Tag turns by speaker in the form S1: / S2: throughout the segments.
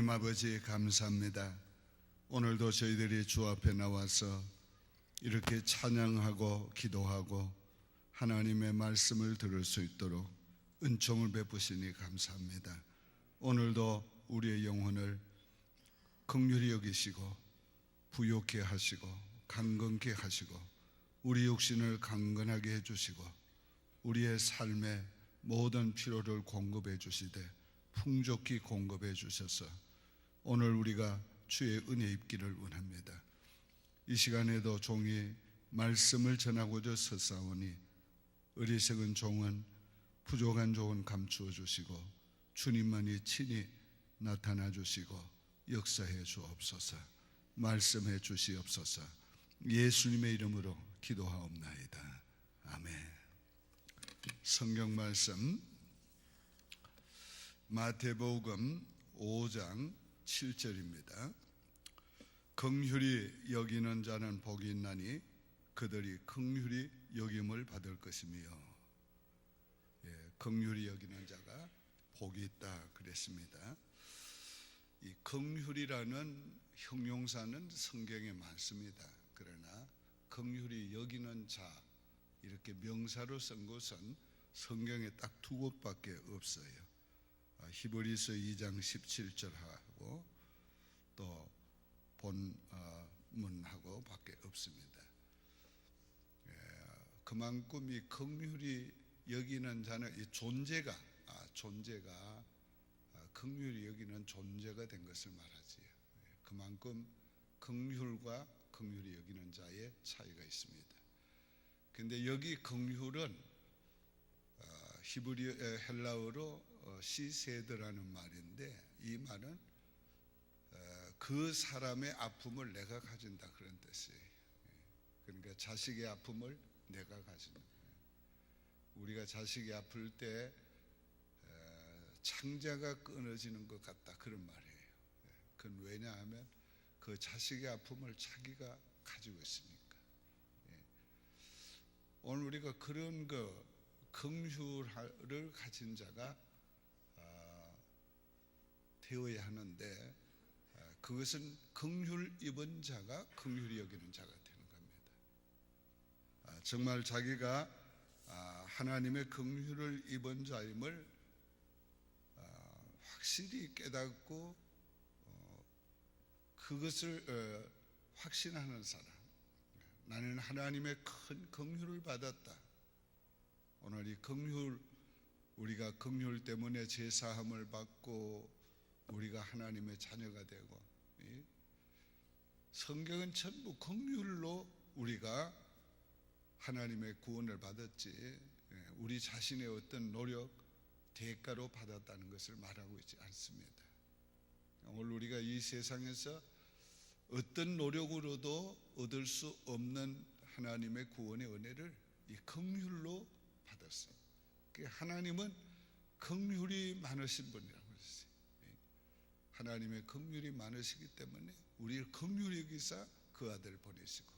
S1: 하나님 아버지 감사합니다. 오늘도 저희들이 주 앞에 나와서 이렇게 찬양하고 기도하고 하나님의 말씀을 들을 수 있도록 은총을 베푸시니 감사합니다. 오늘도 우리의 영혼을 긍휼히 여기시고 부욕케 하시고 강건케 하시고 우리 육신을 강건하게 해주시고 우리의 삶의 모든 필요를 공급해 주시되 풍족히 공급해 주셔서 오늘 우리가 주의 은혜 입기를 원합니다. 이 시간에도 종이 말씀을 전하고자 서사오니 어리석은 종은 부족한 종은 감추어 주시고 주님만이 친히 나타나 주시고 역사해 주옵소서. 말씀해 주시옵소서. 예수님의 이름으로 기도하옵나이다. 아멘. 성경 말씀 마태복음 5장 7절입니다. 긍휼히 여기는 자는 복이 있나니 그들이 긍휼히 여김을 받을 것이며, 긍휼히 여기는 자가 복이 있다 그랬습니다. 이 긍휼이라는 형용사는 성경에 많습니다. 그러나 긍휼히 여기는 자 이렇게 명사로 쓴 것은 성경에 딱 두 곳밖에 없어요. 히브리서 2장 17절하고 또 본문하고 밖에 없습니다. 그만큼 이 긍휼히 여기는 자는 이 존재가 긍휼히 여기는 존재가 된 것을 말하지요. 그만큼 긍휼과 긍휼히 여기는 자의 차이가 있습니다. 근데 여기 긍휼은 헬라어로 시세드라는 말인데, 이 말은 그 사람의 아픔을 내가 가진다 그런 뜻이에요. 그러니까 자식의 아픔을 내가 가진다. 우리가 자식이 아플 때 창자가 끊어지는 것 같다 그런 말이에요. 그건 왜냐하면 그 자식의 아픔을 자기가 가지고 있으니까. 오늘 우리가 그런 긍휼을 가진 자가 되어야 하는데, 그것은 긍휼 입은 자가 긍휼히 여기는 자가 되는 겁니다. 정말 자기가 하나님의 긍휼을 입은 자임을 확실히 깨닫고 그것을 확신하는 사람, 나는 하나님의 큰 긍휼을 받았다. 오늘 이 긍휼, 우리가 긍휼 때문에 제사함을 받고 우리가 하나님의 자녀가 되고, 성경은 전부 긍휼로 우리가 하나님의 구원을 받았지 우리 자신의 어떤 노력, 대가로 받았다는 것을 말하고 있지 않습니다. 오늘 우리가 이 세상에서 어떤 노력으로도 얻을 수 없는 하나님의 구원의 은혜를 이 긍휼로 받았어요. 하나님은 긍휼이 많으신 분이라고 했어요. 하나님의 긍휼이 많으시기 때문에 우리를 긍휼히 여기사 그 아들을 보내시고,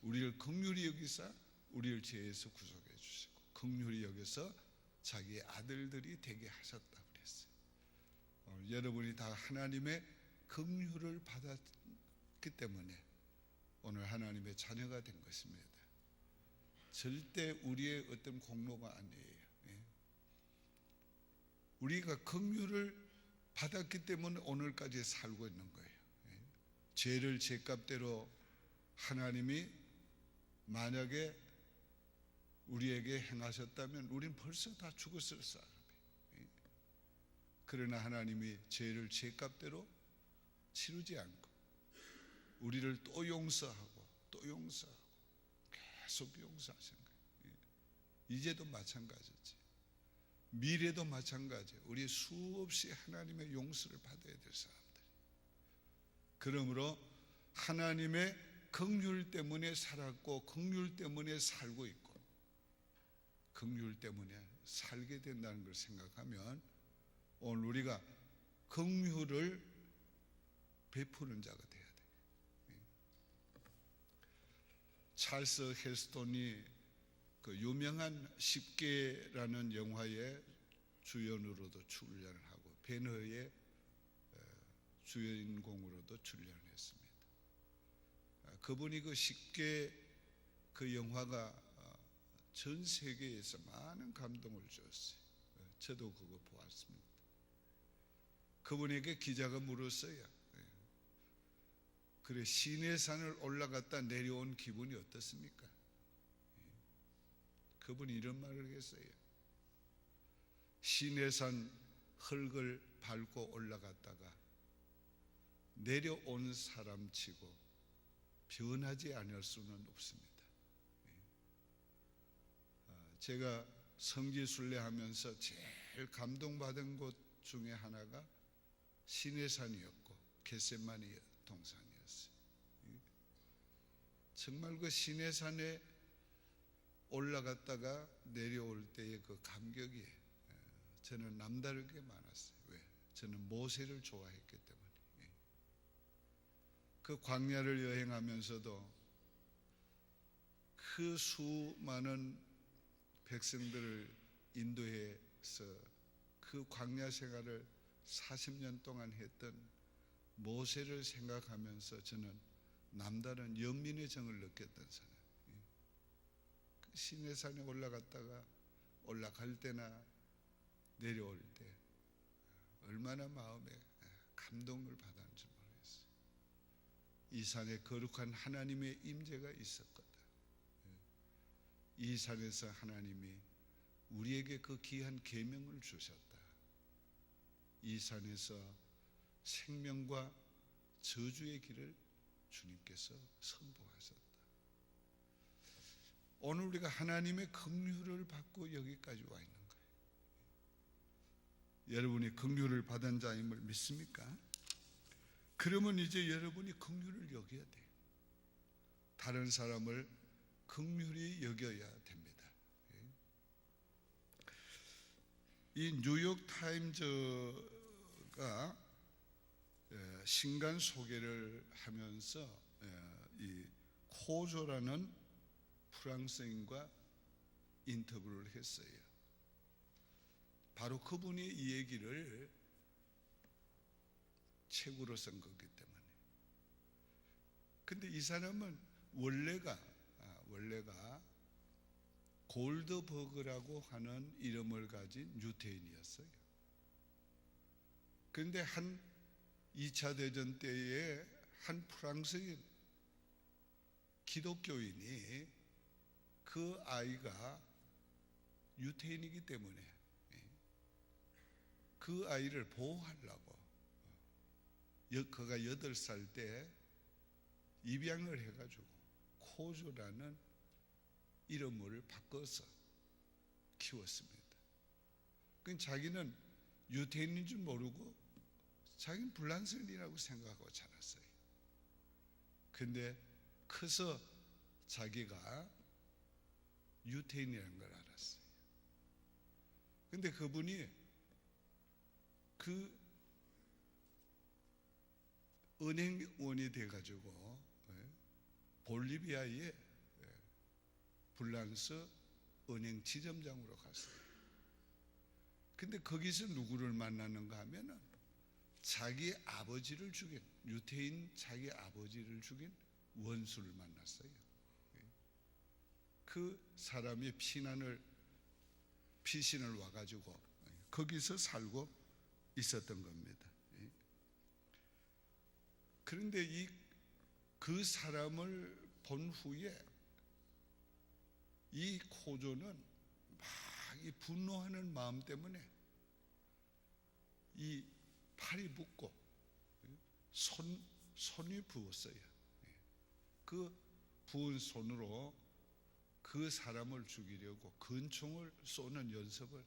S1: 우리를 긍휼히 여기사 우리를 죄에서 구속해 주시고, 긍휼히 여기서 자기의 아들들이 되게 하셨다고 그랬어요. 여러분이 다 하나님의 긍휼을 받았기 때문에 오늘 하나님의 자녀가 된 것입니다. 절대 우리의 어떤 공로가 아니에요. 우리가 긍휼을 받았기 때문에 오늘까지 살고 있는 거예요. 죄를 죄값대로 하나님이 만약에 우리에게 행하셨다면 우린 벌써 다 죽었을 사람이에요. 그러나 하나님이 죄를 죄값대로 치르지 않고 우리를 또 용서하고 또 용서하고 계속 용서하신 거예요. 이제도 마찬가지지, 미래도 마찬가지예요. 우리 수없이 하나님의 용서를 받아야 될 사람들. 그러므로 하나님의 긍휼 때문에 살았고 긍휼 때문에 살고 있고 긍휼 때문에 살게 된다는 걸 생각하면 오늘 우리가 긍휼을 베푸는 자가 돼야 돼요. 찰스 헤스톤이 그 유명한 10개라는 영화의 주연으로도 출연을 하고 배너의 주인공으로도 출연했습니다. 그분이 쉽게 그 영화가 전 세계에서 많은 감동을 줬어요. 저도 그거 보았습니다. 그분에게 기자가 물었어요. 그래, 시내산을 올라갔다 내려온 기분이 어떻습니까? 그분이 이런 말을 했어요. 시내산 흙을 밟고 올라갔다가 내려온 사람치고 변하지 않을 수는 없습니다. 제가 성지순례하면서 제일 감동받은 곳 중에 하나가 시내산이었고 겟세마니 동산이었어요. 정말 그 시내산에 올라갔다가 내려올 때의 그 감격이 저는 남다르게 많았어요. 왜? 저는 모세를 좋아했기 때문에. 그 광야를 여행하면서도 그 수많은 백성들을 인도해서 그 광야 생활을 40년 동안 했던 모세를 생각하면서 저는 남다른 연민의 정을 느꼈던 사람. 그 시내산에 올라갔다가 올라갈 때나 내려올 때 얼마나 마음에 감동을 받았는지 모르겠어요. 이 산에 거룩한 하나님의 임재가 있었거든. 이 산에서 하나님이 우리에게 그 귀한 계명을 주셨다. 이 산에서 생명과 저주의 길을 주님께서 선포하셨다. 오늘 우리가 하나님의 긍휼을 받고 여기까지 와 있는 거예요. 여러분이 긍휼을 받은 자임을 믿습니까? 그러면 이제 여러분이 긍휼을 여겨야 돼요. 다른 사람을 긍휼히 여겨야 됩니다. 이 뉴욕 타임즈가 신간 소개를 하면서 이 코조라는 프랑스인과 인터뷰를 했어요. 바로 그분이 이 얘기를 책으로 쓴 거기 때문에. 근데 이 사람은 원래가 골드버그라고 하는 이름을 가진 유태인이었어요. 그런데 한 2차 대전 때에 한 프랑스인 기독교인이 그 아이가 유태인이기 때문에 그 아이를 보호하려고 그가 8살 때 입양을 해가지고 코조라는 이름을 바꿔서 키웠습니다. 그러니까 자기는 유태인인 줄 모르고 자기는 불란서인이라고 생각하고 자랐어요. 근데 커서 자기가 유태인이라는 걸 알았어요. 근데 그분이 그 은행원이 돼가지고 볼리비아의 불란서 은행 지점장으로 갔어요. 근데 거기서 누구를 만나는가 하면은 자기 아버지를 죽인, 유태인 자기 아버지를 죽인 원수를 만났어요. 그 사람이 피신을 와가지고 거기서 살고 있었던 겁니다. 그런데 그 사람을 본 후에 이 코조는 막 이 분노하는 마음 때문에 이 팔이 붓고 손이 부었어요. 그 부은 손으로 그 사람을 죽이려고 권총을 쏘는 연습을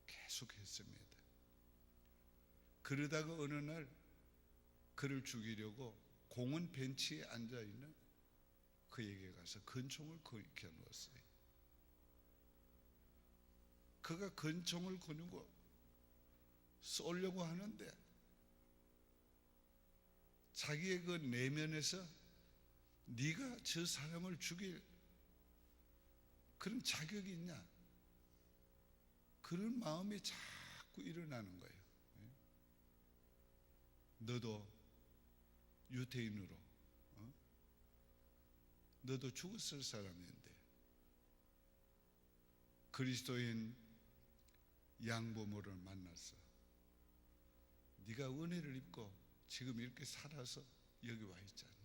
S1: 계속했습니다. 그러다가 어느 날 그를 죽이려고 공원 벤치에 앉아있는 그에게 가서 권총을 겨누었어요. 그가 권총을 겨누고 쏘려고 하는데 자기의 그 내면에서 네가 저 사람을 죽일 그런 자격이 있냐? 그런 마음이 자꾸 일어나는 거예요. 너도 유태인으로 너도 죽었을 사람인데 그리스도인 양부모를 만났어. 네가 은혜를 입고 지금 이렇게 살아서 여기 와 있지 않냐?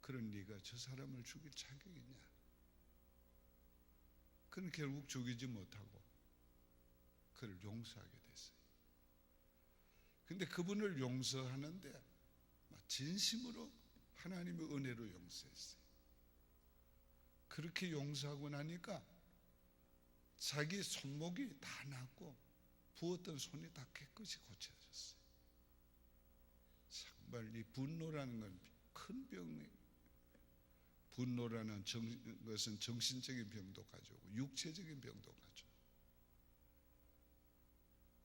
S1: 그런 네가 저 사람을 죽일 자격이 있냐? 그는 결국 죽이지 못하고 그를 용서하게 됐어요. 근데 그분을 용서하는데 진심으로 하나님의 은혜로 용서했어요. 그렇게 용서하고 나니까 자기 손목이 다 낫고 부었던 손이 다 깨끗이 고쳐졌어요. 정말 이 분노라는 건 큰 병이에요. 분노라는 것은 정신적인 병도 가져오고 육체적인 병도 가져오고,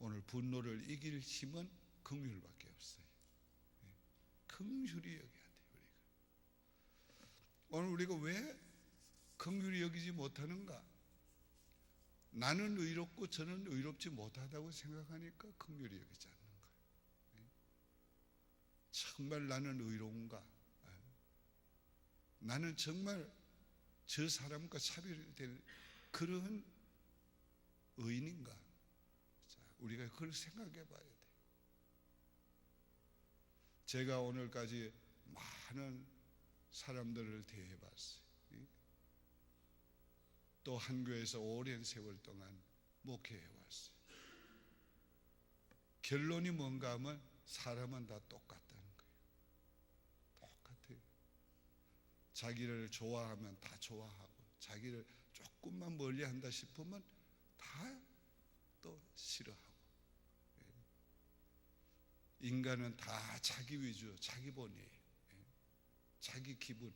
S1: 오늘 분노를 이길 힘은 긍휼밖에 없어요. 긍휼히 여겨야 돼요. 오늘 우리가 왜 긍휼히 여기지 못하는가? 나는 의롭고 저는 의롭지 못하다고 생각하니까 긍휼히 여기지 않는 거예요. 정말 나는 의로운가? 나는 정말 저 사람과 차별될 그런 의인인가? 자, 우리가 그걸 생각해 봐야 돼. 제가 오늘까지 많은 사람들을 대해 봤어요. 또 한 교회에서 오랜 세월 동안 목회해 왔어요. 결론이 뭔가 하면 사람은 다 똑같다는 거예요. 똑같아요. 자기를 좋아하면 다 좋아하고, 자기를 조금만 멀리 한다 싶으면 다 또 싫어하고. 인간은 다 자기 위주, 자기 본이에요. 자기 기분.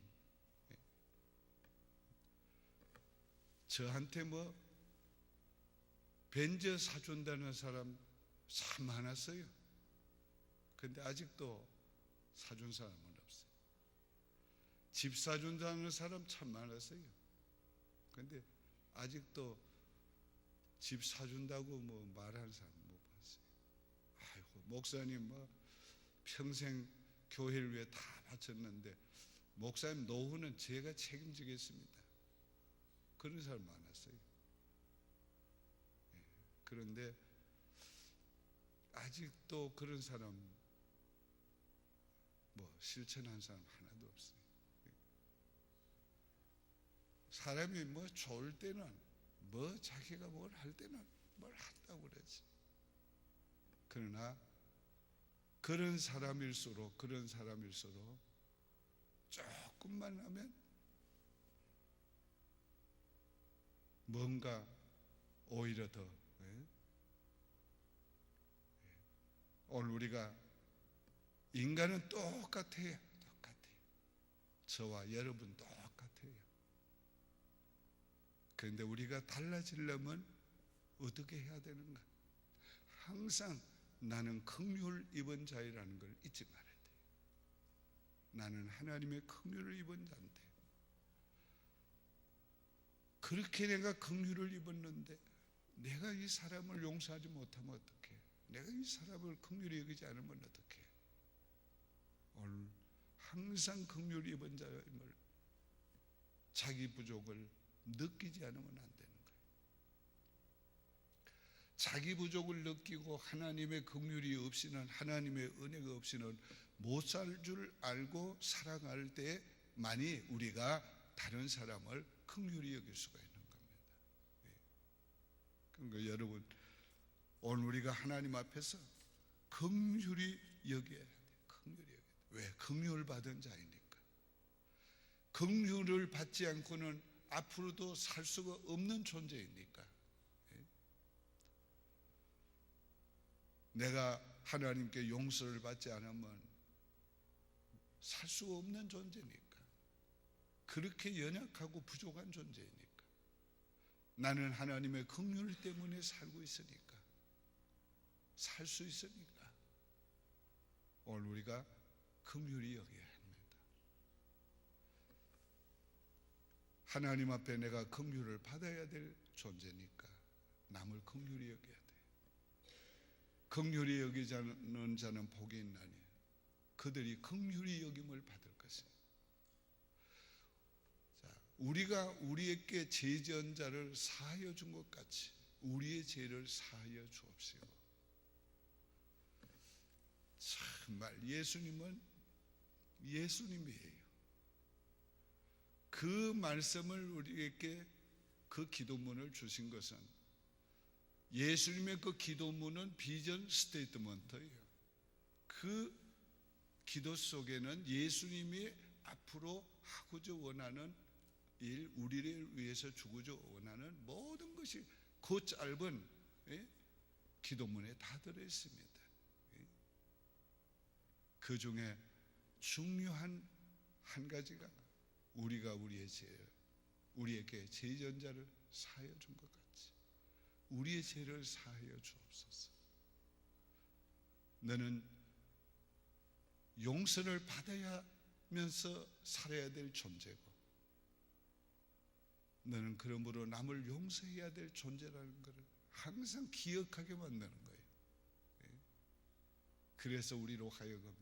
S1: 저한테 벤저 사준다는 사람 참 많았어요. 근데 아직도 사준 사람은 없어요. 집 사준다는 사람 참 많았어요. 근데 아직도 집 사준다고 말하는 사람 못 봤어요. 아이고, 목사님 평생 교회를 위해 다 바쳤는데 목사님 노후는 제가 책임지겠습니다. 그런 사람 많았어요. 그런데 아직도 그런 사람 실천한 사람 하나도 없어요. 사람이 좋을 때는 자기가 뭘 할 때는 뭘 한다고 그러지. 그러나 그런 사람일수록 조금만 하면 뭔가 오히려 더 오늘 우리가 인간은 똑같아요. 저와 여러분 똑같아요. 그런데 우리가 달라지려면 어떻게 해야 되는가? 항상 나는 긍휼 입은 자이라는 걸 잊지 말아야 돼요. 나는 하나님의 긍휼을 입은 자인데, 그렇게 내가 긍휼을 입었는데 내가 이 사람을 용서하지 못하면 어떡해? 내가 이 사람을 긍휼히 여기지 않으면 어떡해? 오늘 항상 긍휼히 입은 자임을, 자기 부족을 느끼지 않으면 안 되는 거예요. 자기 부족을 느끼고 하나님의 긍휼이 없이는, 하나님의 은혜가 없이는 못 살 줄 알고 살아갈 때만이 우리가 다른 사람을 긍휼히 여길 수가 있는 겁니다. 그러니까 여러분, 오늘 우리가 하나님 앞에서 긍휼히 여겨야 돼요. 긍휼히 여겨야 돼요. 왜? 긍휼을 받은 자이니까. 긍휼을 받지 않고는 앞으로도 살 수가 없는 존재이니까. 내가 하나님께 용서를 받지 않으면 살 수가 없는 존재니까. 그렇게 연약하고 부족한 존재이니까. 나는 하나님의 긍휼 때문에 살고 있으니까, 살 수 있으니까 오늘 우리가 긍휼히 여겨야 합니다. 하나님 앞에 내가 긍휼을 받아야 될 존재니까 남을 긍휼히 여겨야 돼. 긍휼히 여기지 않는 자는 복이 있나니 그들이 긍휼히 여김을 받을 것이에요. 자, 우리가 우리에게 죄 지은 자를 사하여 준 것 같이 우리의 죄를 사하여 주옵시고. 정말 예수님은 예수님이에요. 그 말씀을 우리에게 그 기도문을 주신 것은 예수님의 그 기도문은 비전 스테이트먼트예요. 그 기도 속에는 예수님이 앞으로 하고자 원하는 일, 우리를 위해서 주고자 원하는 모든 것이 그 짧은 기도문에 다 들어있습니다. 그 중에 중요한 한 가지가 우리가 우리에게 죄 지은 자를 사하여 준 것 같이 우리의 죄를 사하여 주옵소서. 너는 용서를 받아야면서 살아야 될 존재고 너는 그러므로 남을 용서해야 될 존재라는 것을 항상 기억하게 만드는 거예요. 그래서 우리로 하여금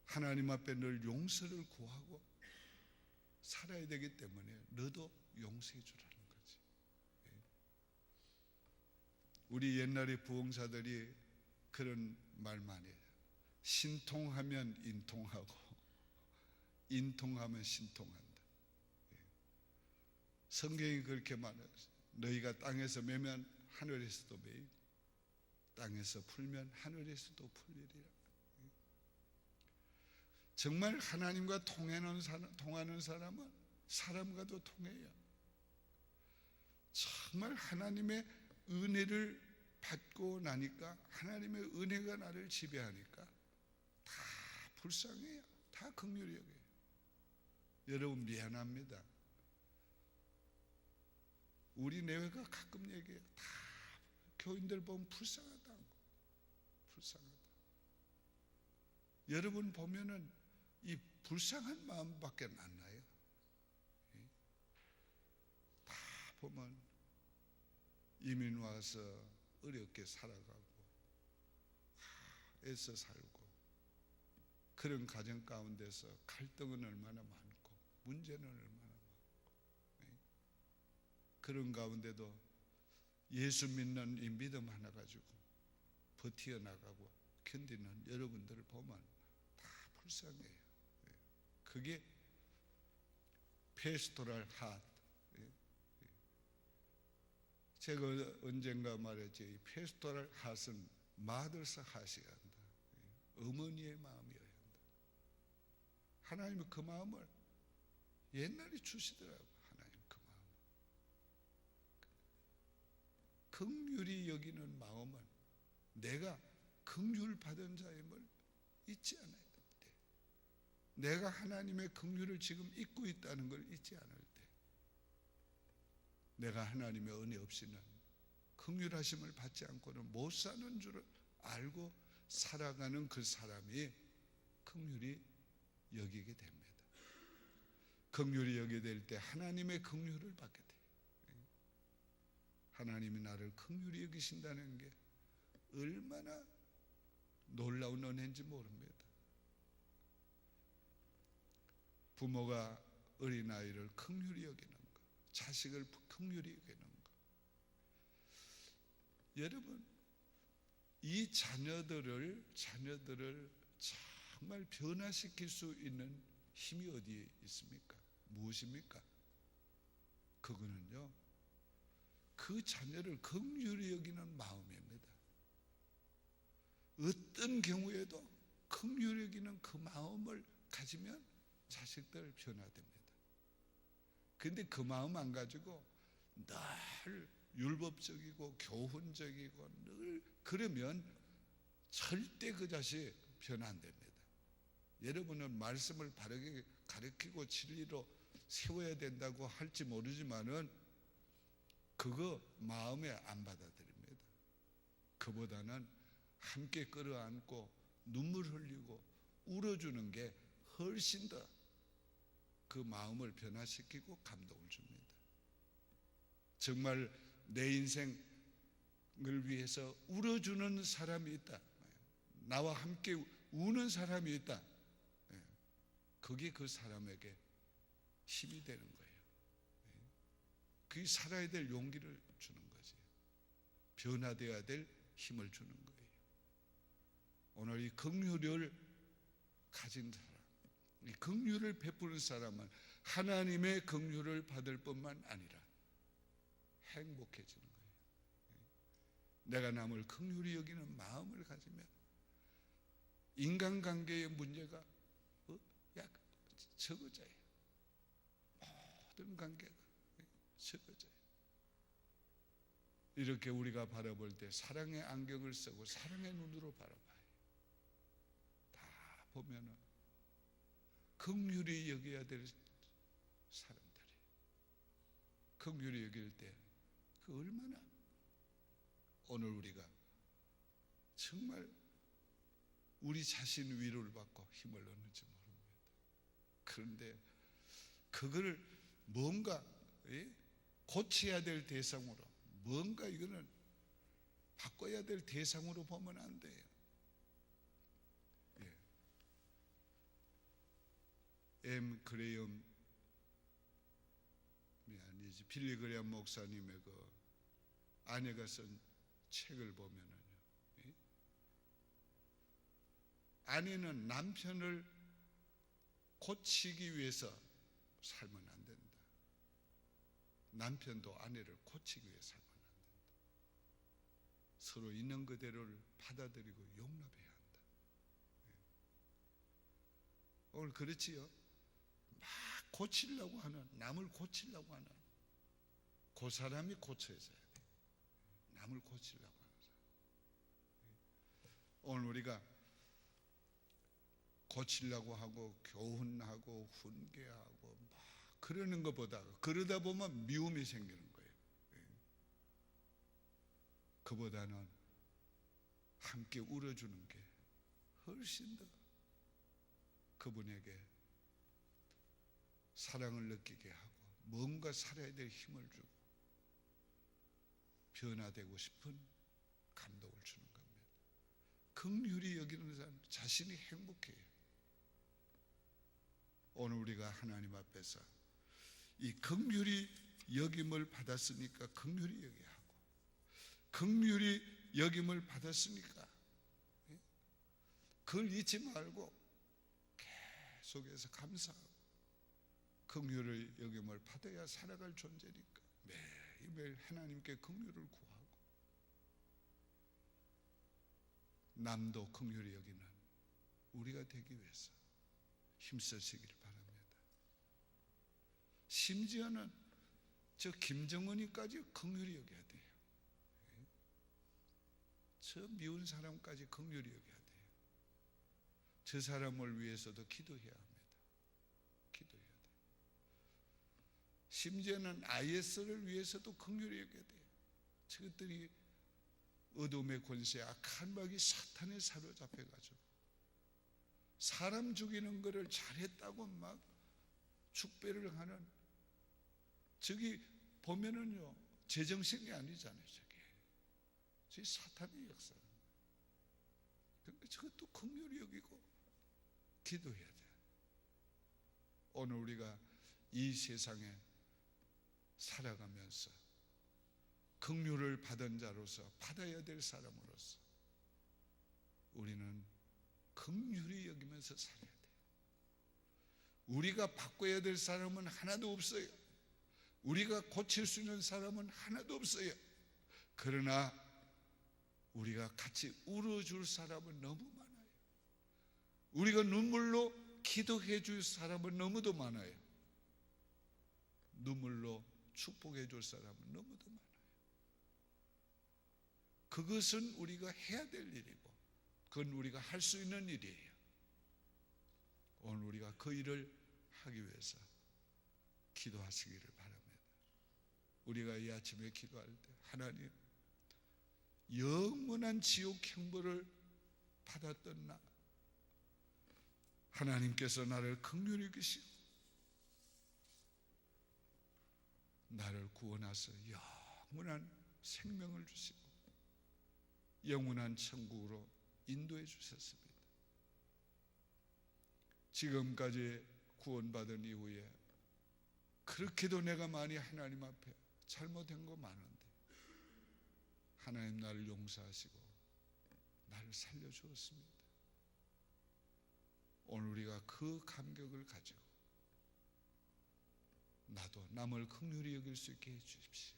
S1: 하나님 앞에 늘 용서를 구하고 살아야 되기 때문에 너도 용서해 주라는 거지. 우리 옛날에 부흥사들이 그런 말 많이 해요. 신통하면 인통하고 인통하면 신통한다. 성경이 그렇게 말해요. 너희가 땅에서 매면 하늘에서도 매이고 땅에서 풀면 하늘에서도 풀리리라. 정말 하나님과 통하는 사람은 사람과도 통해요. 정말 하나님의 은혜를 받고 나니까 하나님의 은혜가 나를 지배하니까 다 불쌍해요. 다 긍휼히 여겨요. 여러분 미안합니다. 우리 내외가 가끔 얘기해요. 다 교인들 보면 불쌍하다고. 불쌍하다. 여러분 보면은 이 불쌍한 마음밖에 안 나요. 다 보면 이민 와서 어렵게 살아가고 애써 살고 그런 가정 가운데서 갈등은 얼마나 많고 문제는 얼마나 많고 그런 가운데도 예수 믿는 이 믿음 하나 가지고 버티어 나가고 견디는 여러분들을 보면 다 불쌍해요. 그게 페스토랄 핫. 제가 언젠가 말했지, 이 페스토랄 핫은 마더스 핫이야 한다. 어머니의 마음이어야 한다. 하나님은 그 마음을 옛날에 주시더라고. 하나님 그 마음. 긍휼히 여기는 마음은 내가 긍휼 받은 자임을 잊지 않아야 돼. 내가 하나님의 긍휼을 지금 잊고 있다는 걸 잊지 않을 때 내가 하나님의 은혜 없이는 긍휼하심을 받지 않고는 못 사는 줄 알고 살아가는 그 사람이 긍휼히 여기게 됩니다. 긍휼히 여기게 될 때 하나님의 긍휼을 받게 돼요. 하나님이 나를 긍휼히 여기신다는 게 얼마나 놀라운 은혜인지 모릅니다. 부모가 어린아이를 긍휼히 여기는 것, 자식을 긍휼히 여기는 것. 여러분, 이 자녀들을 정말 변화시킬 수 있는 힘이 어디에 있습니까? 무엇입니까? 그거는요, 그 자녀를 긍휼히 여기는 마음입니다. 어떤 경우에도 긍휼히 여기는 그 마음을 가지면 자식들 변화됩니다. 근데 그 마음 안 가지고 늘 율법적이고 교훈적이고 늘 그러면 절대 그 자식 변화 안 됩니다. 여러분은 말씀을 바르게 가르치고 진리로 세워야 된다고 할지 모르지만은 그거 마음에 안 받아들입니다. 그보다는 함께 끌어안고 눈물 흘리고 울어주는 게 훨씬 더 그 마음을 변화시키고 감동을 줍니다. 정말 내 인생 위해서 울어주는 사람이 있다. 나와 함께 우는 사람이 있다. 그게 그 사람에게 힘이 되는 거예요. 그게 살아야 될 용기를 주는 거지. 변화되어야 될 힘을 주는 거예요. 오늘 이 긍휼을 가진 사람, 이 긍휼을 베푸는 사람은 하나님의 긍휼을 받을 뿐만 아니라 행복해지는 거예요. 내가 남을 긍휼히 여기는 마음을 가지면 인간관계의 문제가 약 적어져요. 모든 관계가 적어져요. 이렇게 우리가 바라볼 때 사랑의 안경을 쓰고 사랑의 눈으로 바라봐요. 다 보면은 긍휼히 여겨야 될 사람들이 긍휼히 여길 때 그 얼마나 오늘 우리가 정말 우리 자신 위로를 받고 힘을 얻는지 모릅니다. 그런데 그걸 뭔가 고쳐야 될 대상으로, 뭔가 이거는 바꿔야 될 대상으로 보면 안 돼요. 그레이엄 아니지 빌리 그레이엄 목사님의 그 아내가 쓴 책을 보면은요, 아내는 남편을 고치기 위해서 살면 안 된다. 남편도 아내를 고치기 위해 살면 안 된다. 서로 있는 그대로를 받아들이고 용납해야 한다. 오늘 그렇지요? 막 고치려고 하는, 남을 고치려고 하는 그 사람이 고쳐져야 돼. 남을 고치려고 하는 사람. 오늘 우리가 고치려고 하고 교훈하고 훈계하고 막 그러는 것보다, 그러다 보면 미움이 생기는 거예요. 그보다는 함께 울어주는 게 훨씬 더 그분에게 사랑을 느끼게 하고 뭔가 살아야 될 힘을 주고 변화되고 싶은 감동을 주는 겁니다. 긍휼히 여기는 사람 자신이 행복해요. 오늘 우리가 하나님 앞에서 이 긍휼히 여김을 받았으니까 긍휼히 여겨야 하고, 긍휼히 여김을 받았으니까 그걸 잊지 말고 계속해서 감사하고, 긍휼을 여김을 받아야 살아갈 존재니까 매일매일 하나님께 긍휼을 구하고 남도 긍휼히 여기는 우리가 되기 위해서 힘쓰시기를 바랍니다. 심지어는 저 김정은이까지 긍휼히 여겨야 돼요. 저 미운 사람까지 긍휼히 여겨야 돼요. 저 사람을 위해서도 기도해야 합니다. 기도해야 돼요. 심지어는 IS를 위해서도 긍휼히 여겨야 돼요. 저것들이 어둠의 권세, 악한 마귀 사탄에 사로잡혀가지고 사람 죽이는 것을 잘했다고 막 축배를 하는, 저기 보면은요 제정신이 아니잖아요. 저게 사탄의 역사예요. 그러니까 저것도 긍휼히 여기고 기도해야 돼요. 오늘 우리가 이 세상에 살아가면서 긍휼을 받은 자로서, 받아야 될 사람으로서 우리는 긍휼히 여기면서 살아야 돼요. 우리가 바꿔야 될 사람은 하나도 없어요. 우리가 고칠 수 있는 사람은 하나도 없어요. 그러나 우리가 같이 울어줄 사람은 너무 많아요. 우리가 눈물로 기도해 줄 사람은 너무도 많아요. 눈물로 축복해 줄 사람은 너무도 많아요. 그것은 우리가 해야 될 일이고, 그건 우리가 할 수 있는 일이에요. 오늘 우리가 그 일을 하기 위해서 기도하시기를 바랍니다. 우리가 이 아침에 기도할 때, 하나님, 영원한 지옥 형벌을 받았던 나, 하나님께서 나를 긍휼히 여기시고 나를 구원하셔 영원한 생명을 주시고 영원한 천국으로 인도해 주셨습니다. 지금까지 구원받은 이후에 그렇게도 내가 많이 하나님 앞에 잘못한 거 많은데 하나님 나를 용서하시고 나를 살려주었습니다. 오늘 우리가 그 감격을 가지고 나도 남을 긍휼히 여길 수 있게 해주십시오.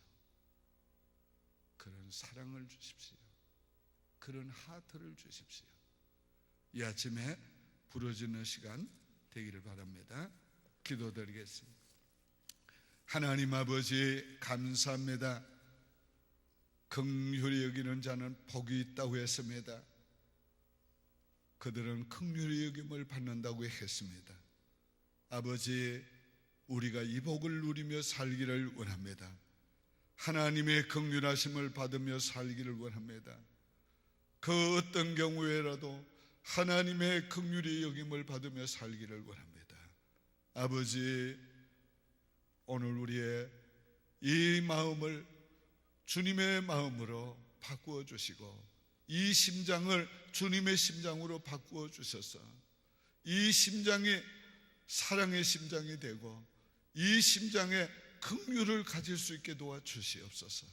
S1: 그런 사랑을 주십시오. 그런 하트를 주십시오. 이 아침에 부르짖는 시간 되기를 바랍니다. 기도드리겠습니다. 하나님 아버지 감사합니다. 긍휼히 여기는 자는 복이 있다고 했습니다. 그들은 긍휼히 여김을 받는다고 했습니다. 아버지, 우리가 이 복을 누리며 살기를 원합니다. 하나님의 긍휼하심을 받으며 살기를 원합니다. 그 어떤 경우에라도 하나님의 긍휼히 여김을 받으며 살기를 원합니다. 아버지, 오늘 우리의 이 마음을 주님의 마음으로 바꾸어 주시고 이 심장을 주님의 심장으로 바꾸어 주셔서 이 심장이 사랑의 심장이 되고 이 심장에 긍휼을 가질 수 있게 도와주시옵소서.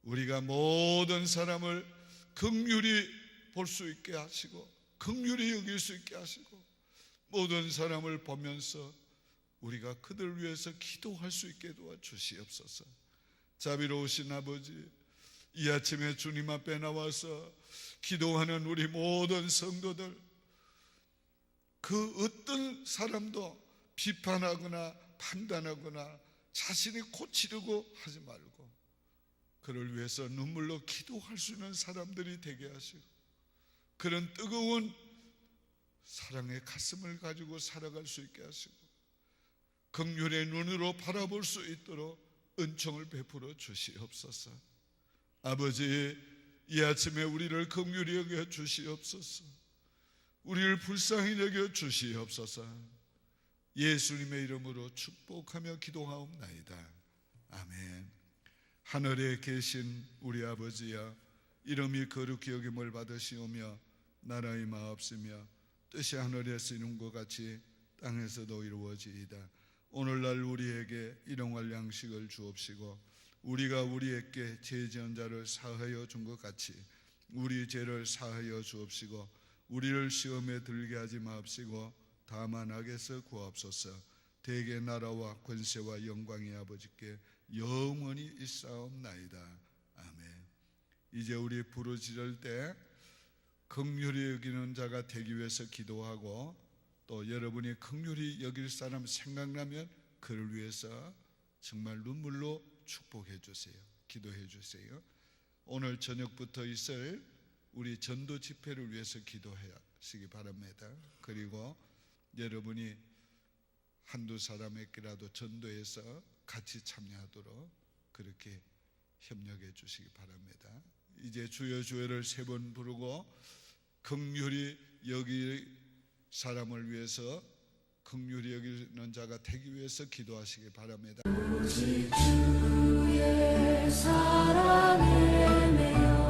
S1: 우리가 모든 사람을 긍휼히 볼 수 있게 하시고 긍휼히 여길 수 있게 하시고 모든 사람을 보면서 우리가 그들 위해서 기도할 수 있게 도와주시옵소서. 자비로우신 아버지, 이 아침에 주님 앞에 나와서 기도하는 우리 모든 성도들, 그 어떤 사람도 비판하거나 판단하거나 자신이 고치려고 하지 말고 그를 위해서 눈물로 기도할 수 있는 사람들이 되게 하시고 그런 뜨거운 사랑의 가슴을 가지고 살아갈 수 있게 하시고 긍휼의 눈으로 바라볼 수 있도록 은총을 베풀어 주시옵소서. 아버지, 이 아침에 우리를 긍휼히 여겨 주시옵소서. 우리를 불쌍히 여겨 주시옵소서. 예수님의 이름으로 축복하며 기도하옵나이다. 아멘. 하늘에 계신 우리 아버지여, 이름이 거룩히 여김을 받으시오며 나라의 마옵시며 뜻이 하늘에서 이룬 것 같이 땅에서도 이루어지이다. 오늘날 우리에게 일용할 양식을 주옵시고 우리가 우리에게 죄 지은 자를 사하여 준 것 같이 우리 죄를 사하여 주옵시고 우리를 시험에 들게 하지 마옵시고 다만 악에서 구하옵소서. 대개 나라와 권세와 영광이 아버지께 영원히 있사옵나이다. 아멘. 이제 우리 부르짖을 때 긍휼히 여기는 자가 되기 위해서 기도하고 또 여러분이 긍휼히 여길 사람 생각나면 그를 위해서 정말 눈물로 축복해 주세요. 기도해 주세요. 오늘 저녁부터 있을 우리 전도 집회를 위해서 기도하시기 바랍니다. 그리고 여러분이 한두 사람에게라도 전도해서 같이 참여하도록 그렇게 협력해 주시기 바랍니다. 이제 주여 주여를 3번 부르고 긍휼히 여길 사람을 위해서 긍휼히 여기는 자가 되기 위해서 기도하시기 바랍니다.
S2: 오직 주의 사랑에 매여